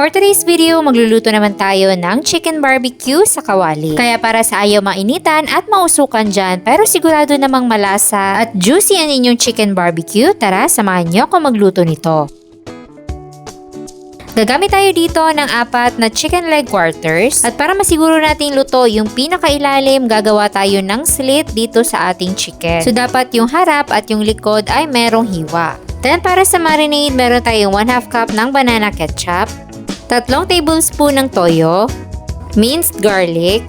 For today's video, magluluto naman tayo ng chicken barbecue sa kawali. Kaya para sa ayaw mainitan at mausukan dyan pero sigurado namang malasa at juicy ang inyong chicken barbecue, tara samahan nyo ako magluto nito. Gagamit tayo dito ng 4 na chicken leg quarters at para masiguro nating luto yung pinakailalim, gagawa tayo ng slit dito sa ating chicken. So dapat yung harap at yung likod ay merong hiwa. Then para sa marinade, meron tayong 1/2 cup ng banana ketchup, 3 tablespoon ng toyo, minced garlic,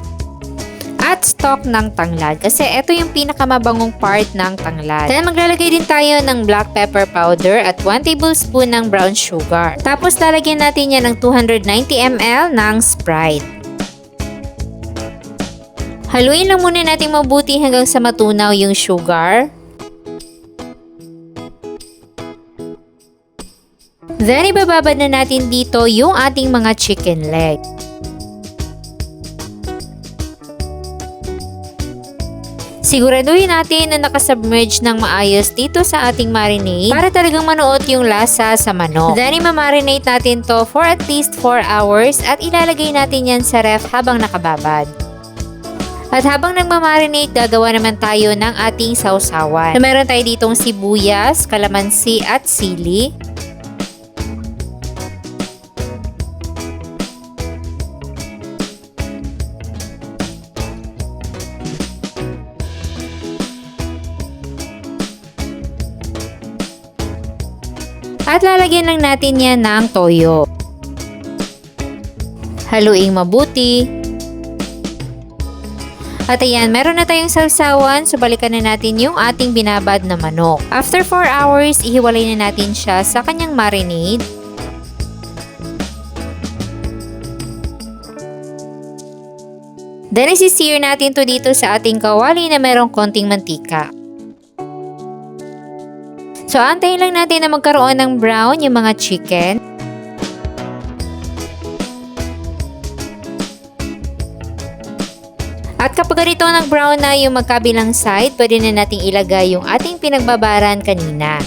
at stock ng tanglad. Kasi ito yung pinakamabangong part ng tanglad. Then maglalagay din tayo ng black pepper powder at 1 tablespoon ng brown sugar. Tapos lalagyan natin yan ng 290 ml ng Sprite. Haluin lang muna natin mabuti hanggang sa matunaw yung sugar. Then, ibababad na natin dito yung ating mga chicken leg. Siguraduhin natin na nakasubmerge ng maayos dito sa ating marinade para talagang manuot yung lasa sa manok. Then, imamarinate natin to for at least 4 hours at ilalagay natin yan sa ref habang nakababad. At habang nagmamarinate, gagawa naman tayo ng ating sausawan. So, meron tayo ditong sibuyas, kalamansi at sili. At lalagyan lang natin yan ng toyo. Haluing mabuti. At ayan, meron na tayong sausawan, so balikan na natin yung ating binabad na manok. After 4 hours, ihiwalay na natin siya sa kanyang marinade. Then, isi-sear natin to dito sa ating kawali na merong konting mantika. So, antayin lang natin na magkaroon ng brown yung mga chicken. At kapag ganito ng brown na yung magkabilang side, pwede na nating ilagay yung ating pinagbabaran kanina.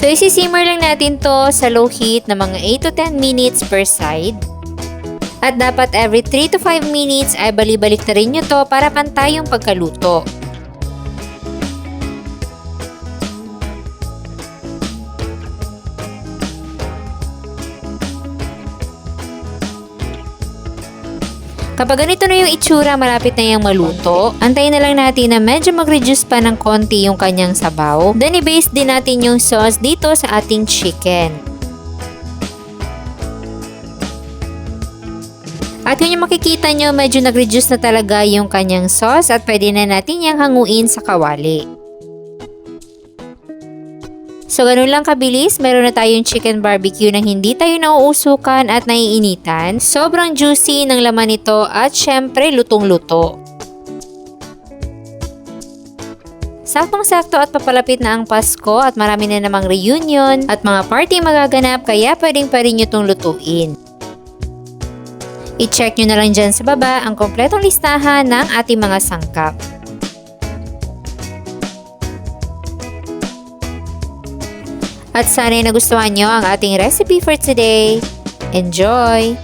So, isi-simmer lang natin to sa low heat na mga 8 to 10 minutes per side. At dapat every 3 to 5 minutes ay balik-balik na rin nyo to para pantay yung pagkaluto. Kapag ganito na yung itsura, malapit na yung maluto. Antayin na lang natin na medyo mag-reduce pa ng konti yung kanyang sabaw. Then, i-base din natin yung sauce dito sa ating chicken. At kung yung makikita nyo, medyo nag-reduce na talaga yung kanyang sauce at pwede na natin yung hanguin sa kawali. So, ganun lang kabilis, meron na tayong chicken barbecue na hindi tayo nauusukan at naiinitan. Sobrang juicy ng laman nito at syempre lutong-luto. Saktong-sakto at papalapit na ang Pasko at marami na namang reunion at mga party magaganap kaya pwedeng pa rin nyo itong lutuin. I-check nyo na lang dyan sa baba ang kompletong listahan ng ating mga sangkap. At sana'y nagustuhan nyo ang ating recipe for today. Enjoy!